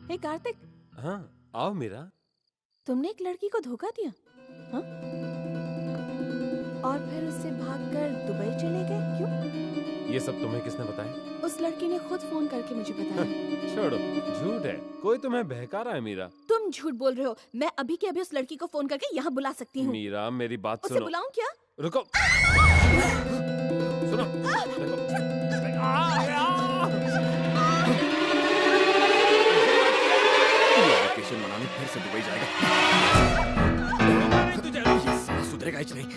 हे कार्तिक। हाँ आओ मीरा। तुमने एक लड़की को धोखा दिया? हाँ? और फिर उससे भागकर दुबई चले गए, क्यों? ये सब तुम्हें किसने बताया? उस लड़की ने खुद फोन करके मुझे बताया। छोड़ो, झूठ है, कोई तुम्हें बहका रहा है मीरा। तुम झूठ बोल रहे हो। मैं अभी के अभी उस लड़की को फोन करके यहाँ बुला सकती हूँ। मीरा मेरी बात सुनो। उसे बुलाऊं क्या? रुको। सुनो। वेकेशन मनाने फिर से दुबई जाएगा। ये साला सुधरेगा ही नहीं।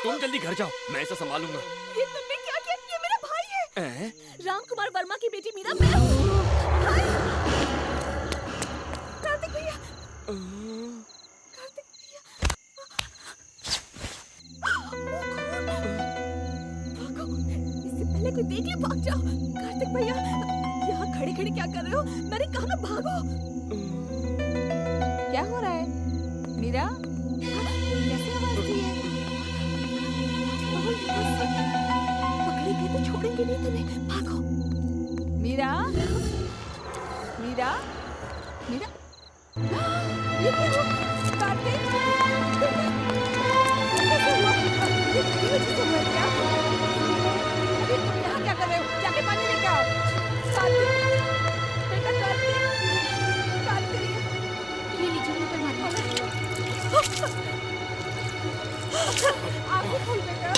तुम जल्दी घर जाओ, मैं इसे संभालूंगा। ये तुमने क्या किया? ये मेरा भाई है। राम कुमार वर्मा की बेटी मीरा। मेरा भाई। कार्तिक भैया। कार्तिक भैया। भागो, इससे पहले कोई देख ले, भाग जाओ। कार्तिक भैया, यहाँ खड़े खड़े क्या कर रहे हो? मैंने कहा ना भागो। क्या हो रहा है मीरा? कैसे आवाज दी है? पकड़े गए तो छोड़ेंगे नहीं तुम्हें। भागो मीरा। मीरा, मीरा, ये क्या हुआ? कार्तिक, कैसे हुआ? ये वजह से हुआ क्या? अरे तुम यहाँ क्या कर रहे हो? जाके पानी लेके आओ। कार्तिक, बेटा कार्तिक, कार्तिक, ये लीजिए मुँह पे मारिए। आंखें खोल बेटा।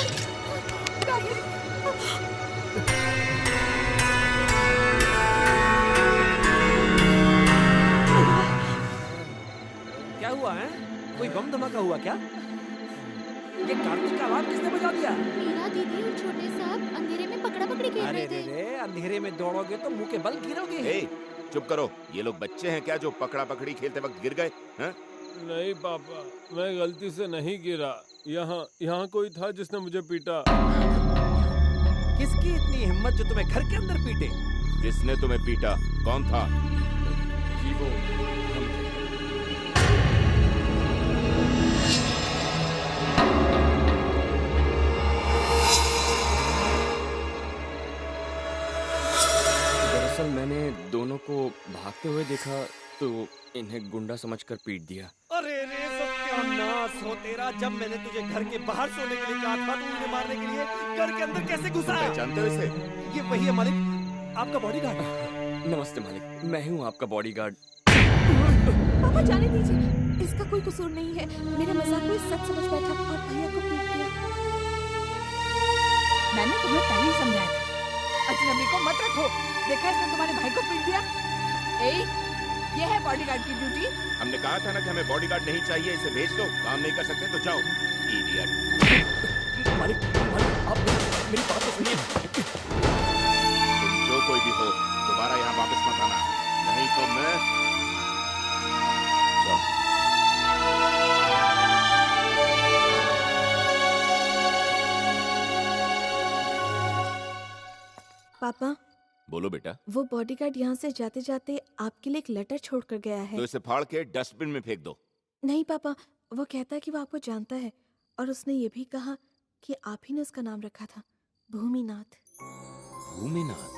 क्या हुआ है? कोई बम धमाका हुआ क्या? ये कार्तिक का अलार्म किसने बजा दिया? मीरा दीदी और छोटे साहब अंधेरे में पकड़ा पकड़ी खेल रहे थे। अरे अंधेरे में दौड़ोगे तो मुंह के बल गिरोगे। चुप करो, ये लोग बच्चे हैं क्या जो पकड़ा पकड़ी खेलते वक्त गिर गए? नहीं पापा, मैं गलती से नहीं गिरा। यहाँ कोई था जिसने मुझे पीटा। किसकी इतनी हिम्मत जो तुम्हें घर के अंदर पीटे? किसने तुम्हें पीटा? कौन था? जी वो हम थे। दरअसल मैंने दोनों को भागते हुए देखा तो इन्हें गुंडा समझकर पीट दिया। अरे रे सत्यानाश हो तेरा! जब मैंने तुझे घर के बाहर सोने के लिए कहा था तो मुझे मारने के लिए घर के अंदर कैसे घुसा? जानते हो इसे? ये वही है मालिक, आपका बॉडीगार्ड। नमस्ते मालिक, मैं हूँ आपका बॉडीगार्ड। पापा जाने दीजिए, इसका कोई कसूर नहीं है। मेरे मजाक में सच समझ बैठा और भैया को पीट दिया। मैंने तुम्हें पहले ही समझाया था, अजनबी को मत रखो। देखा इसने तुम्हारे भाई को पीट दिया। ये है बॉडीगार्ड की ड्यूटी। हमने कहा था ना कि हमें बॉडीगार्ड नहीं चाहिए, इसे भेज दो। काम नहीं कर सकते तो जाओ। इडियट। मालिक, आप मेरी बात तो सुनिए। तुम जो कोई भी हो दोबारा यहाँ वापस मत आना, नहीं तो मैं पापा, बोलो बेटा। वो बॉडीगार्ड यहाँ से जाते जाते आपके लिए एक लेटर छोड़कर गया है। तो इसे फाड़ के डस्टबिन में फेंक दो। नहीं पापा, वो कहता है कि वो आपको जानता है और उसने ये भी कहा कि आप ही ने उसका नाम रखा था, भूमिनाथ। भूमिनाथ?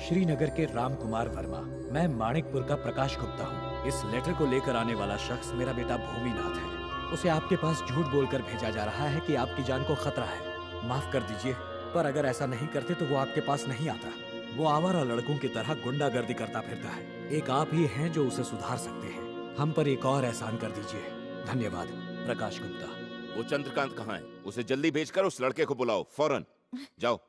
श्रीनगर के राम कुमार वर्मा। मैं माणिकपुर का प्रकाश गुप्ता हूँ। इस लेटर को लेकर आने वाला शख्स मेरा बेटा भूमिनाथ है। उसे आपके पास झूठ बोलकर भेजा जा रहा है कि आपकी जान को खतरा है। माफ कर दीजिए, पर अगर ऐसा नहीं करते तो वो आपके पास नहीं आता। वो आवारा लड़कों की तरह गुंडागर्दी करता फिरता है। एक आप ही हैं जो उसे सुधार सकते हैं। हम पर एक और एहसान कर दीजिए। धन्यवाद। प्रकाश गुप्ता। वो चंद्रकांत कहाँ है? उसे जल्दी भेजकर उस लड़के को बुलाओ, फौरन। जाओ।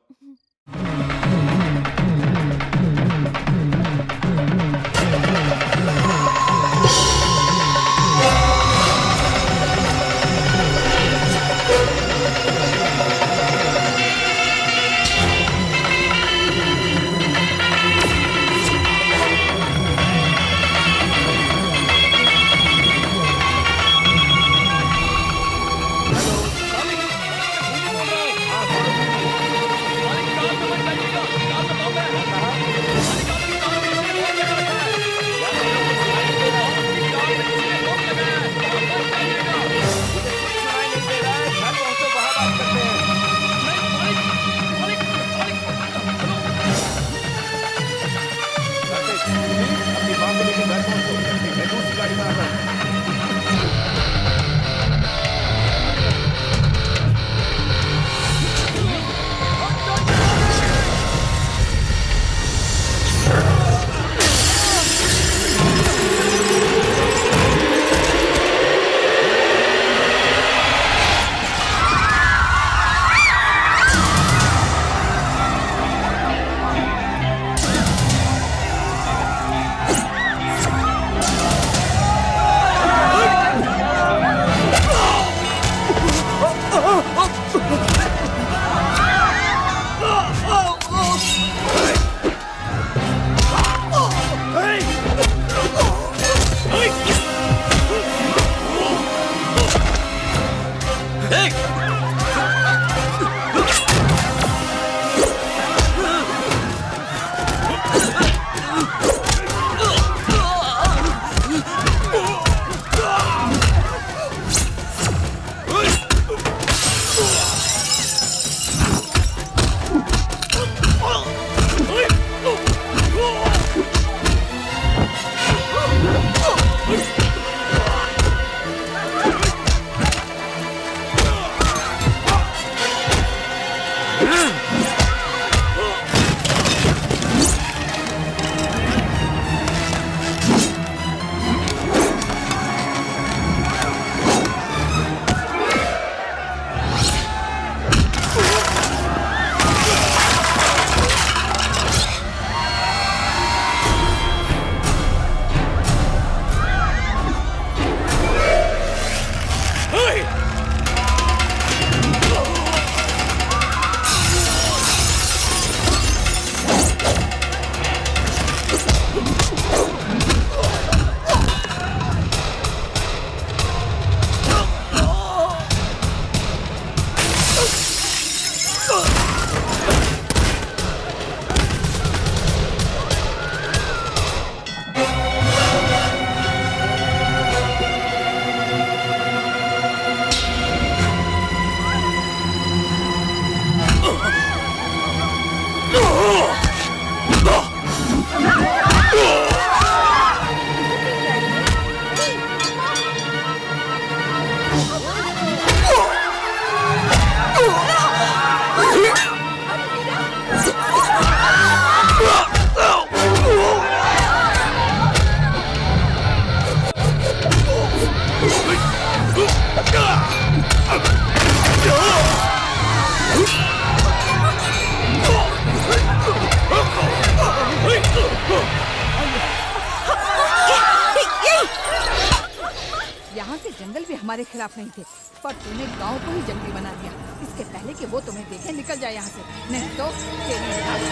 हमारे खिलाफ नहीं थे, पर तूने गांव को ही जंगली बना दिया। इसके पहले कि वो तुम्हें देखे, निकल जाए यहाँ से, नहीं तो तेरी लाश।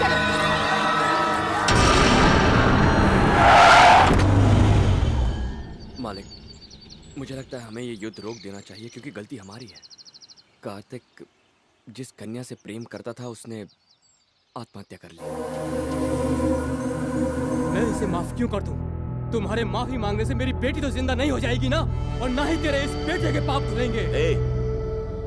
चलो। मालिक, मुझे लगता है हमें ये युद्ध रोक देना चाहिए क्योंकि गलती हमारी है। कार्तिक जिस कन्या से प्रेम करता था उसने आत्महत्या कर ली। मैं इसे माफ क्यों कर दूं? तुम्हारे माफी मांगने से मेरी बेटी तो जिंदा नहीं हो जाएगी ना, और ना ही तेरे इस बेटे के पाप धुलेंगे।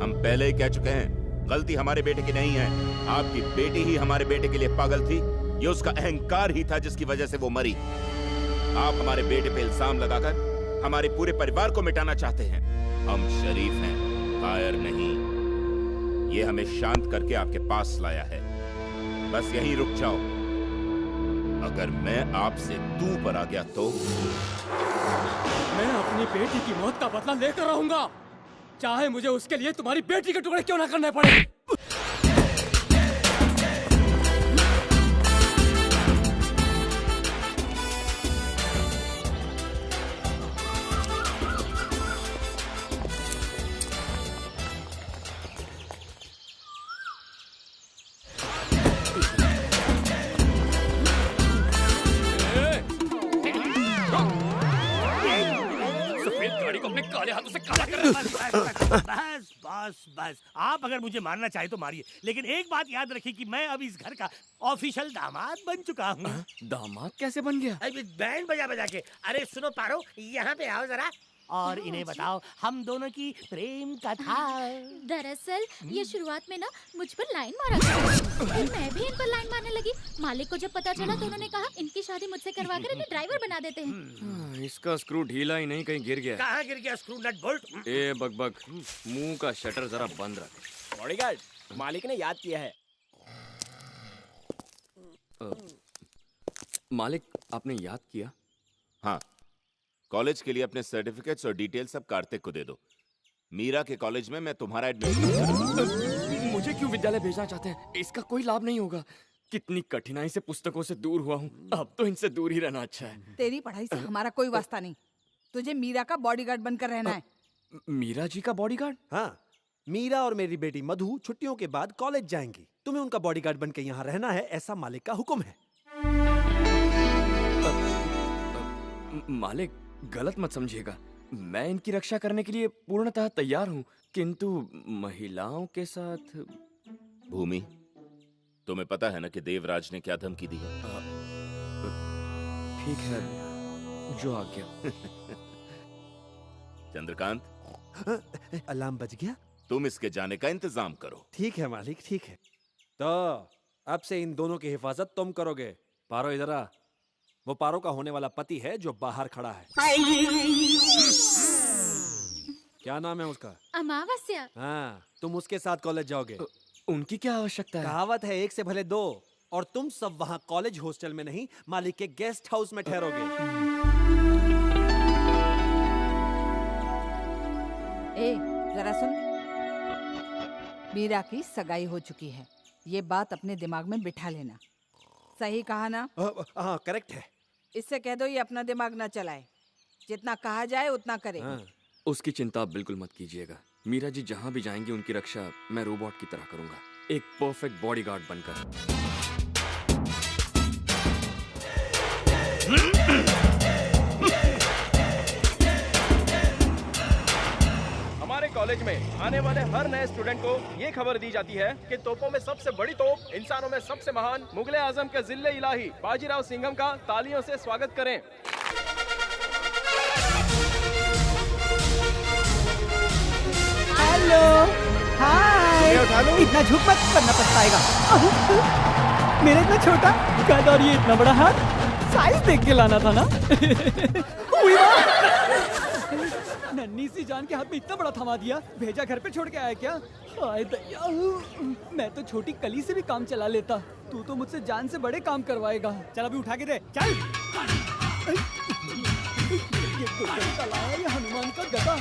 हम पहले ही कह चुके हैं, गलती हमारे बेटे की नहीं है। आपकी बेटी ही हमारे बेटे के लिए पागल थी। ये उसका अहंकार ही था जिसकी वजह से वो मरी। आप हमारे बेटे पे इल्जाम लगाकर हमारे पूरे परिवार को मिटाना चाहते हैं। हम शरीफ हैं, कायर नहीं। ये हमें शांत करके आपके पास लाया है। बस यहीं रुक जाओ। अगर मैं आपसे तू पर आ गया तो मैं अपनी बेटी की मौत का बदला लेकर रहूंगा, चाहे मुझे उसके लिए तुम्हारी बेटी के टुकड़े क्यों ना करने पड़े। बस बस बस, आप अगर मुझे मारना चाहे तो मारिए, लेकिन एक बात याद रखिए कि मैं अब इस घर का ऑफिशियल दामाद बन चुका हूँ। दामाद कैसे बन गया? बैंड बजा बजा के। अरे सुनो पारो, यहाँ पे आओ जरा और इन्हें बताओ हम दोनों की प्रेम कथा। दरअसल ये शुरुआत में ना मुझ पर लाइन मारा था, फिर मैं भी इन पर लाइन मारने लगी। मालिक को जब पता चला तो उन्होंने कहा इनकी शादी मुझसे करवाकर इन्हें ड्राइवर बना देते हैं। इसका स्क्रू ढीला ही नहीं, कहीं गिर गया। कहाँ गिर गया स्क्रू नट बोल्ट? ए बकबक, मुंह का शटर जरा बंद रख। बॉडीगार्ड, मालिक ने याद किया है। मालिक, आपने याद किया? हाँ, कॉलेज के लिए अपने सर्टिफिकेट्स और डिटेल सब कार्तिक को दे दो। मीरा के कॉलेज में मैं तुम्हारा एडमिशन। मुझे क्यों विद्यालय भेजना चाहते हैं? इसका कोई लाभ नहीं होगा। कितनी कठिनाई से पुस्तकों से दूर हुआ हूँ, अब तो इनसे दूर ही रहना अच्छा है। तेरी पढ़ाई से हमारा कोई वास्ता नहीं, तुझे मीरा का बॉडीगार्ड बनकर रहना है। मीरा जी का बॉडीगार्ड? हाँ, मीरा और मेरी बेटी मधु छुट्टियों के बाद कॉलेज जाएंगी। तुम्हें उनका बॉडीगार्ड बनकर यहाँ रहना है, ऐसा मालिक का हुक्म है। मालिक, गलत मत समझिएगा, मैं इनकी रक्षा करने के लिए पूर्णतः तैयार हूँ, किंतु महिलाओं के साथ। भूमि, तुम्हें पता है ना कि देवराज ने क्या धमकी दी है? ठीक है, जो आज्ञा। चंद्रकांत, अलार्म बज गया? तुम इसके जाने का इंतजाम करो। ठीक है मालिक, ठीक है। तो अब से इन दोनों की हिफाजत तुम करोगे। पारो इधर आ। वो पारो का होने वाला पति है जो बाहर खड़ा है। क्या नाम है उसका? अमावस्या। हाँ, तुम उसके साथ कॉलेज जाओगे। उनकी क्या आवश्यकता है? कहावत है, एक से भले दो। और तुम सब वहाँ कॉलेज हॉस्टल में नहीं, मालिक के गेस्ट हाउस में ठहरोगे। ए, जरा सुन, मीरा की सगाई हो चुकी है, ये बात अपने दिमाग में बिठा लेना। सही कहा ना? हाँ, करेक्ट है। इससे कह दो ये अपना दिमाग ना चलाए, जितना कहा जाए उतना करे। हाँ। उसकी चिंता आप बिल्कुल मत कीजिएगा। मीरा जी जहाँ भी जाएंगी उनकी रक्षा मैं रोबोट की तरह करूंगा, एक परफेक्ट बॉडीगार्ड बनकर। हमारे कॉलेज में आने वाले हर नए स्टूडेंट को ये खबर दी जाती है कि तोपों में सबसे बड़ी तोप, इंसानों में सबसे महान मुगले आजम के जिले इलाही बाजीराव सिंघम का तालियों से स्वागत करें। हेलो, हाय। इतना झुक मत वरना पछताएगा। मेरा इतना छोटा कद और ये इतना बड़ा हाथ, साइज देख के लाना था ना। नन्ही सी जान के हाथ में इतना बड़ा थमा दिया, भेजा घर पे छोड़ के आया क्या? हाय दया, मैं तो छोटी कली से भी काम चला लेता, तू तो मुझसे जान से बड़े काम करवाएगा। चल अभी उठा के दे, चल। ये हनुमान का गधा।